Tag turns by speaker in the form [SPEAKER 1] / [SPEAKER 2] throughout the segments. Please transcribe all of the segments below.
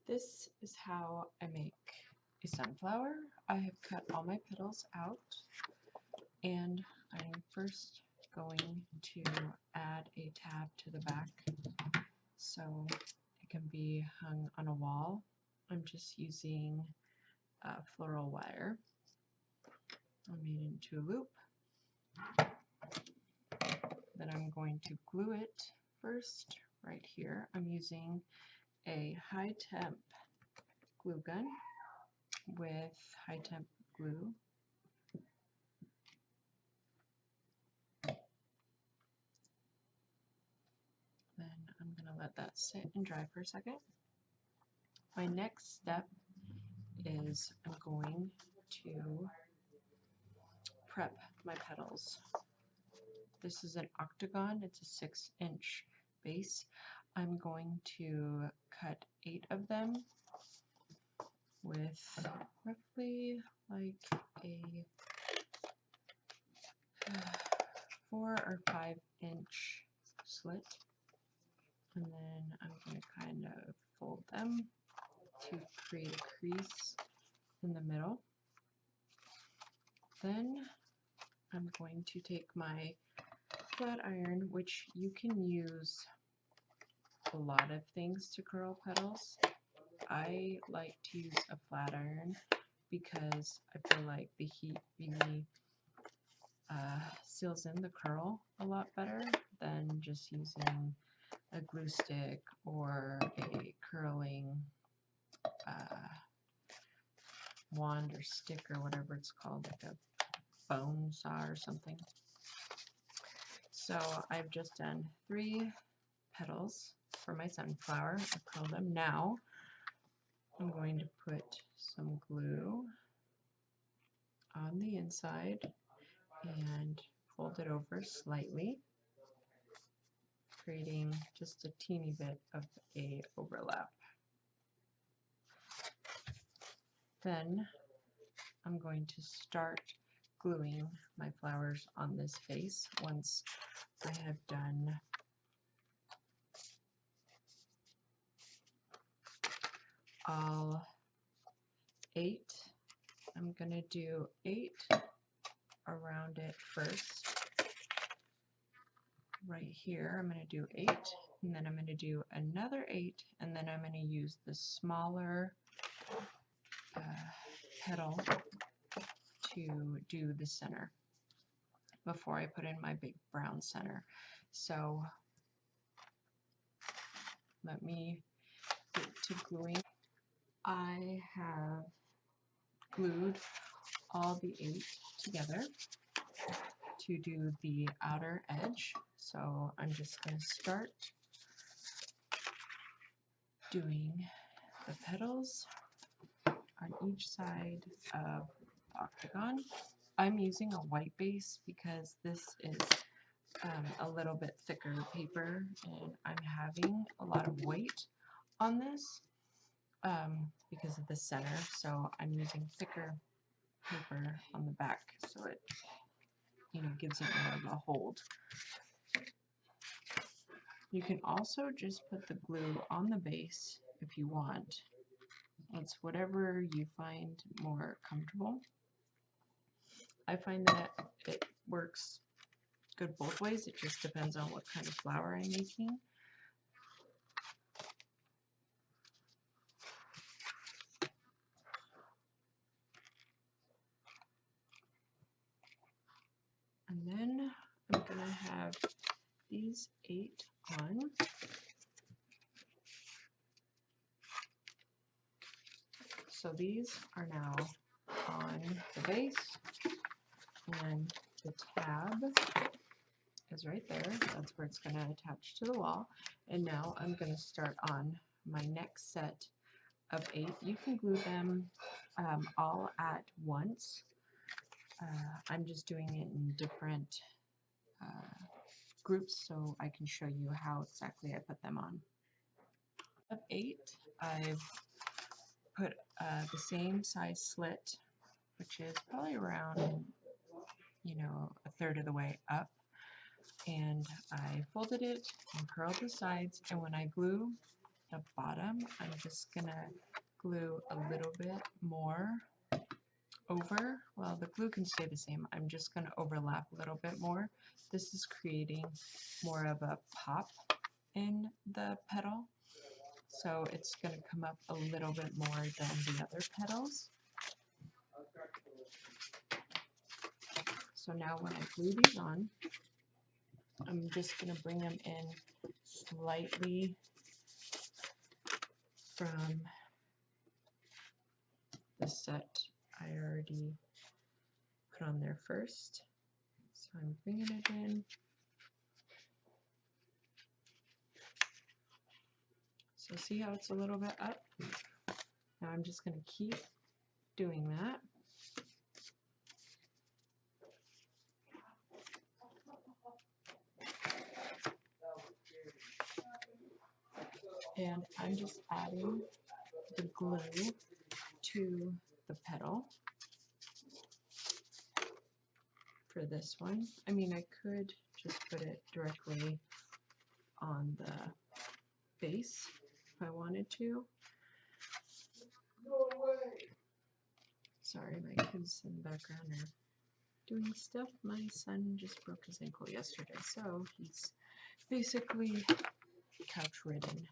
[SPEAKER 1] This is how I make a sunflower. I have cut all my petals out, and I'm first going to add a tab to the back so it can be hung on a wall. I'm just using floral wire. I made it into a loop. Then I'm going to glue it first right here. I'm using a high temp glue gun with high temp glue. Then I'm going to let that sit and dry for a second. My next step is I'm going to prep my petals. This is an octagon, it's a 6-inch base. I'm going to cut 8 of them with roughly like a 4 or 5-inch slit, and then I'm going to kind of fold them to create a crease in the middle. Then I'm going to take my flat iron, which you can use a lot of things to curl petals. I like to use a flat iron because I feel like the heat really seals in the curl a lot better than just using a glue stick or a curling wand or stick or whatever it's called, like a bone saw or something. So I've just done 3 petals for my sunflower. I curled them. Now I'm going to put some glue on the inside and fold it over slightly, creating just a teeny bit of a overlap. Then I'm going to start gluing my flowers on this face once I have done all 8. I'm going to do 8 around it first. Right here, I'm going to do 8, and then I'm going to do another 8, and then I'm going to use the smaller petal to do the center before I put in my big brown center. So let me get to gluing. I have glued all the 8 together to do the outer edge. So I'm just going to start doing the petals on each side of the octagon. I'm using a white base because this is a little bit thicker paper, and I'm having a lot of weight on this because of the center, so I'm using thicker paper on the back so it gives it more of a hold. You can also just put the glue on the base if you want. It's whatever you find more comfortable. I find that it works good both ways. It just depends on what kind of flower I'm making. And then I'm going to have these 8 on. So these are now on the base, and the tab is right there. That's where it's going to attach to the wall. And now I'm going to start on my next set of 8. You can glue them all at once. I'm just doing it in different groups so I can show you how exactly I put them on. Of 8, I've put the same size slit, which is probably around, a third of the way up, and I folded it and curled the sides, and when I glue the bottom, I'm just gonna glue a little bit more over. Well, the glue can stay the same. I'm just gonna overlap a little bit more. This is creating more of a pop in the petal, so it's gonna come up a little bit more than the other petals. So now when I glue these on, I'm just going to bring them in slightly from the set I already put on there first. So I'm bringing it in. So see how it's a little bit up? Now I'm just going to keep doing that. And I'm just adding the glue to the petal for this one. I mean, I could just put it directly on the base if I wanted to. Sorry, my kids in the background are doing stuff. My son just broke his ankle yesterday, so he's basically couch ridden.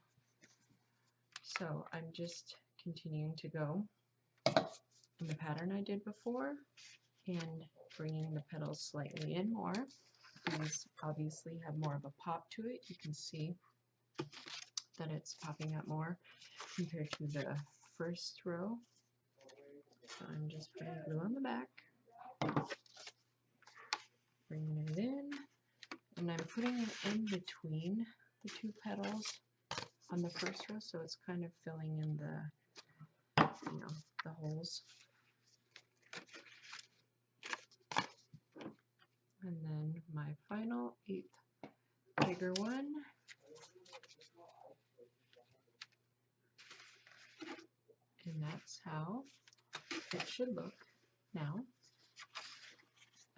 [SPEAKER 1] So I'm just continuing to go in the pattern I did before and bringing the petals slightly in more. These obviously have more of a pop to it. You can see that it's popping up more compared to the first row. So I'm just putting glue on the back, bringing it in, and I'm putting it in between the two petals on the first row, so it's kind of filling in the, the holes. And then my final 8th bigger one. And that's how it should look now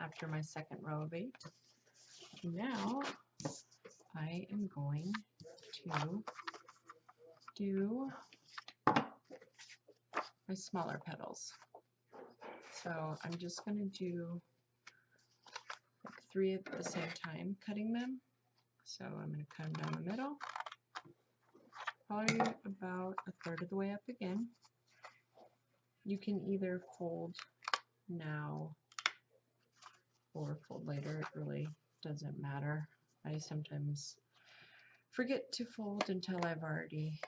[SPEAKER 1] after my second row of 8. Now I am going to do my smaller petals. So I'm just going to do like 3 at the same time, cutting them. So I'm going to cut them down the middle, probably about 1/3 of the way up again. You can either fold now or fold later, it really doesn't matter. I sometimes forget to fold until I've already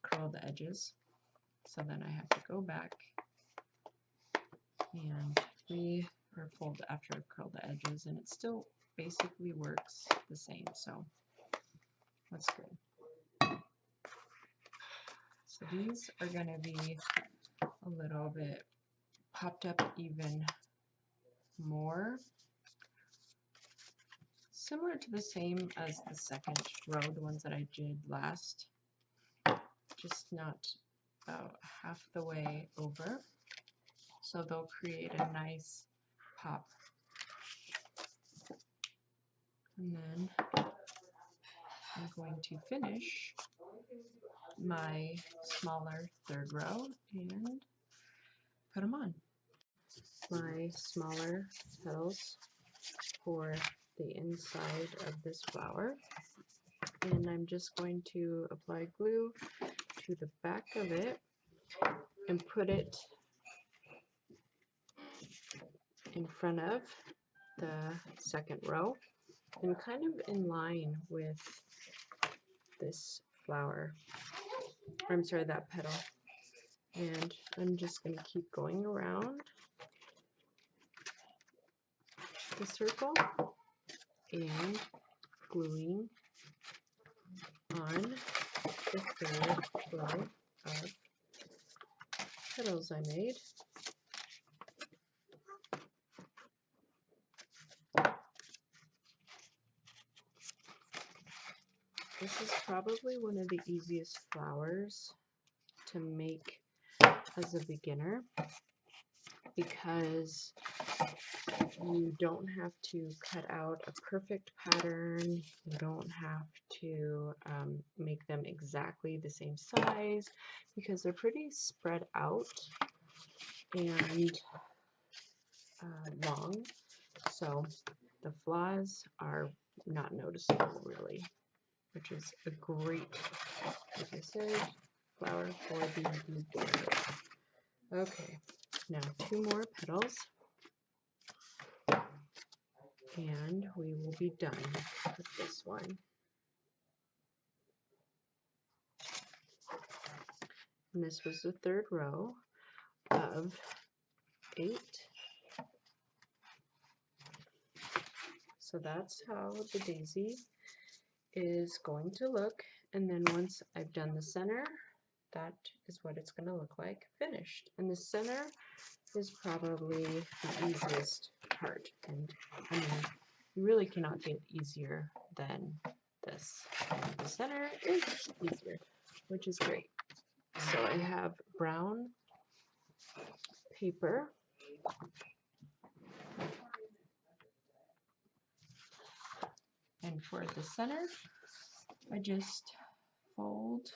[SPEAKER 1] curled the edges, so then I have to go back and fold after I've curled the edges, and it still basically works the same, so that's good. So these are going to be a little bit popped up even more, similar to the same as the second row, the ones that I did last, just not about half the way over, so they'll create a nice pop. And then I'm going to finish my smaller 3rd row and put them on. My smaller petals for the inside of this flower, and I'm just going to apply glue to the back of it and put it in front of the second row and kind of in line with this flower, or I'm sorry, that petal. And I'm just going to keep going around the circle and gluing on the 3rd row of petals I made. This is probably one of the easiest flowers to make as a beginner. because you don't have to cut out a perfect pattern. You don't have to make them exactly the same size because they're pretty spread out and long. So the flaws are not noticeable really, which is a great, like I said, flower for the beginner. Okay, now 2 more petals and we will be done with this one. And this was the 3rd row of 8. So that's how the daisy is going to look. And then once I've done the center, that is what it's going to look like finished. And the center is probably the easiest part. And I mean, you really cannot get easier than this. And the center is easier, which is great. So I have brown paper. And for the center, I just fold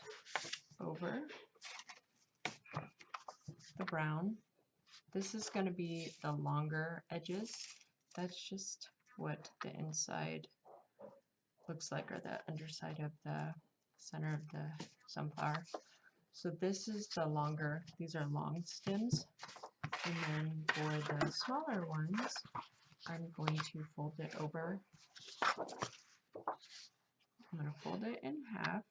[SPEAKER 1] over the brown. This is going to be the longer edges. That's just what the inside looks like, or the underside of the center of the sunflower. So this is the longer, these are long stems. And then for the smaller ones, I'm going to fold it over. I'm going to fold it in half.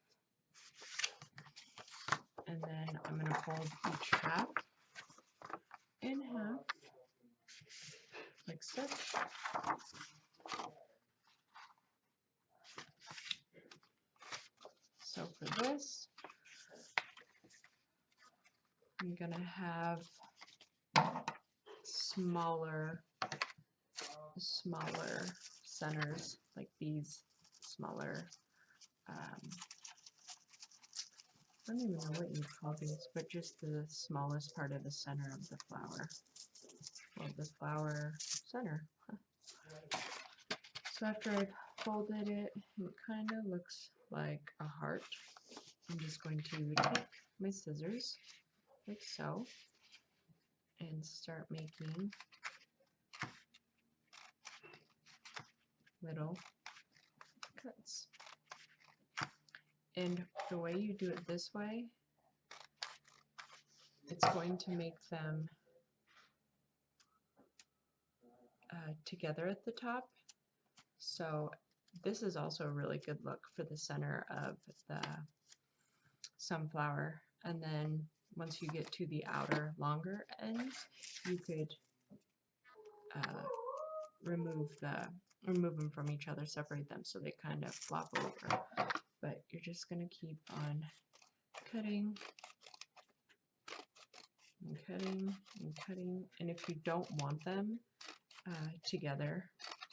[SPEAKER 1] And then I'm going to fold each half in half, like such. So for this, I'm going to have smaller centers, like these smaller, I don't even know what you'd call these, but just the smallest part of the center of the flower. Well, the flower center. So after I've folded it, it kind of looks like a heart. I'm just going to take my scissors, like so, and start making little cuts. And the way you do it this way, it's going to make them together at the top. So this is also a really good look for the center of the sunflower. And then once you get to the outer longer ends, you could remove them from each other, separate them so they kind of flop over. But you're just going to keep on cutting and cutting and cutting. And if you don't want them together,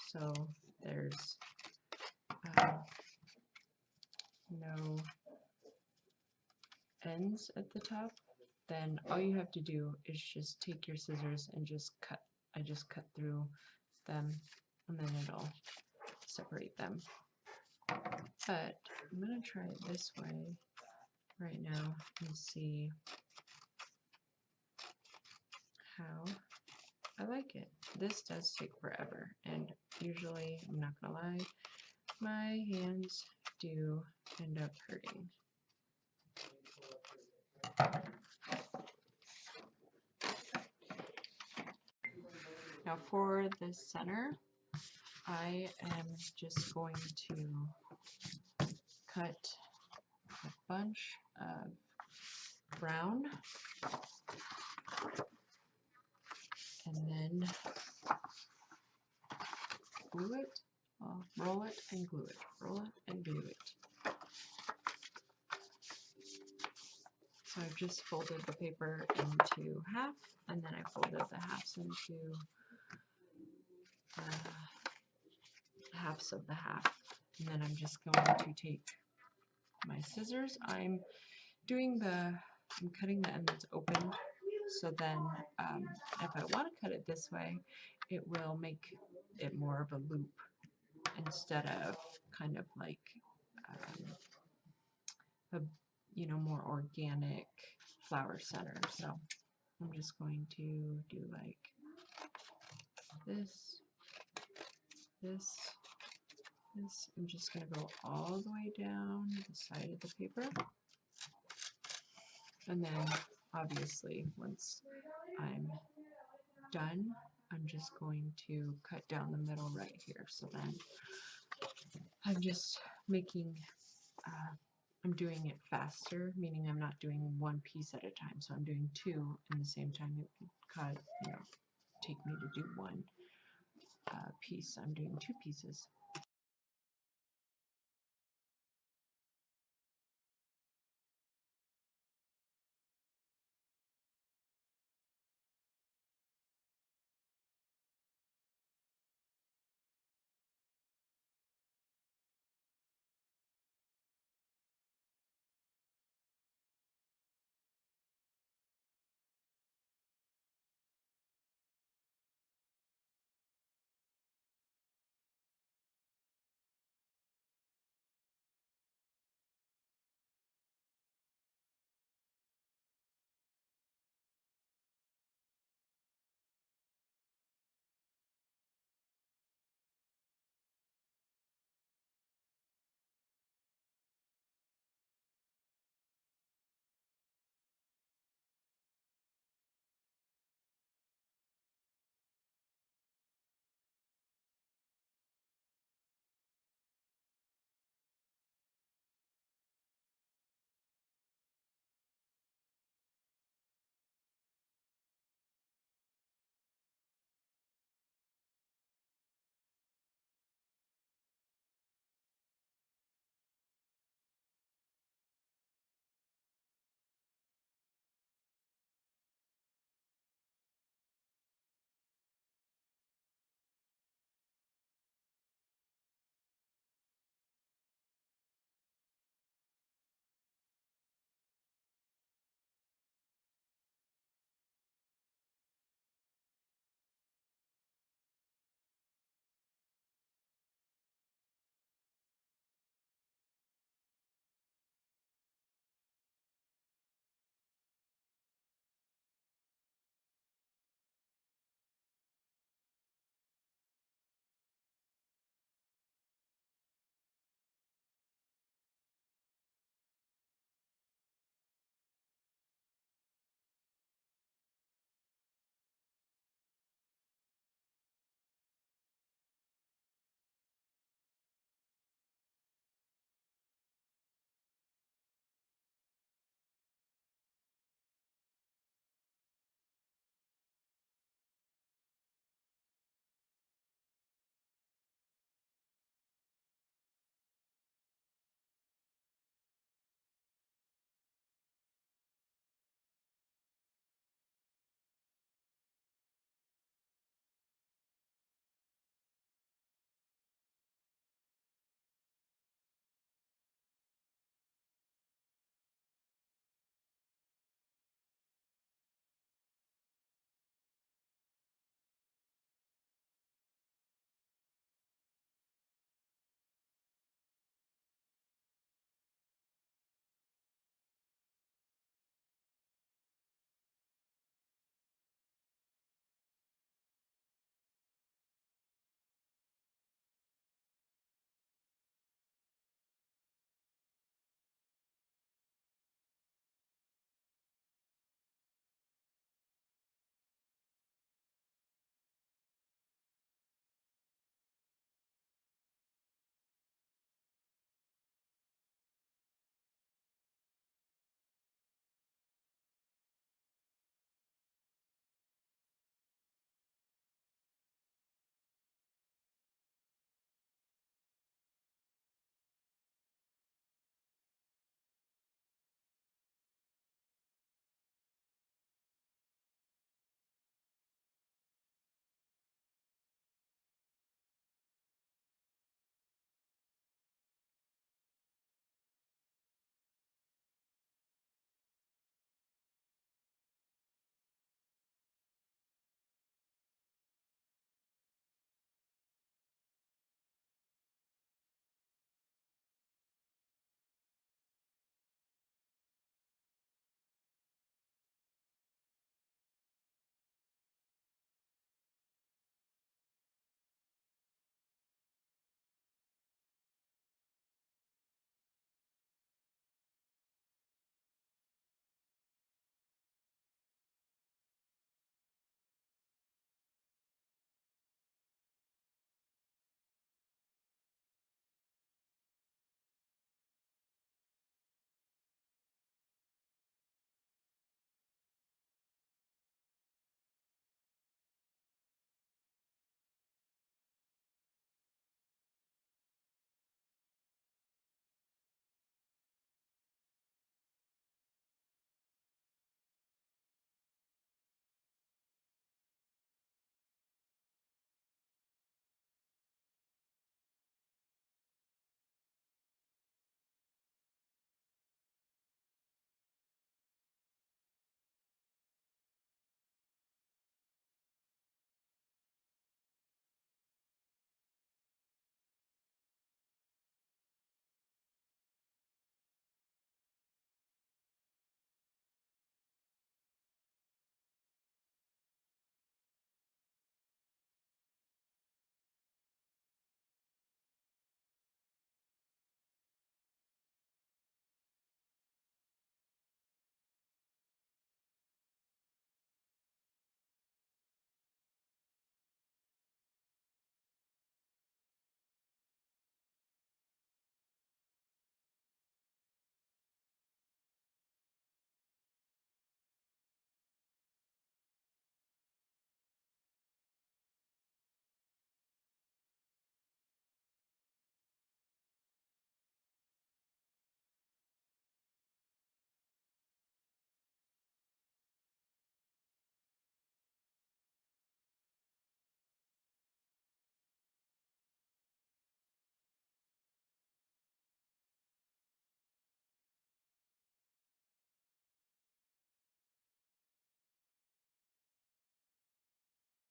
[SPEAKER 1] so there's no ends at the top, then all you have to do is just take your scissors and just cut. I just cut through them and then it'll separate them. But I'm going to try it this way right now and see how I like it. This does take forever, and usually, I'm not going to lie, my hands do end up hurting. Now for the center, I am just going to cut a bunch of brown and then glue it, roll it and glue it, roll it and glue it. So I've just folded the paper into half, and then I folded the halves into halves of the half. And then I'm just going to take my scissors. I'm cutting the end that's open So then if I want to cut it this way, it will make it more of a loop instead of kind of like a, you know, more organic flower center. So I'm just going to do like this, this, this. I'm just going to go all the way down the side of the paper. And then obviously once I'm done, I'm just going to cut down the middle right here. So then I'm just making, I'm doing it faster, meaning I'm not doing one piece at a time. So I'm doing two in the same time. It would, you know, take me to do one piece. I'm doing two pieces.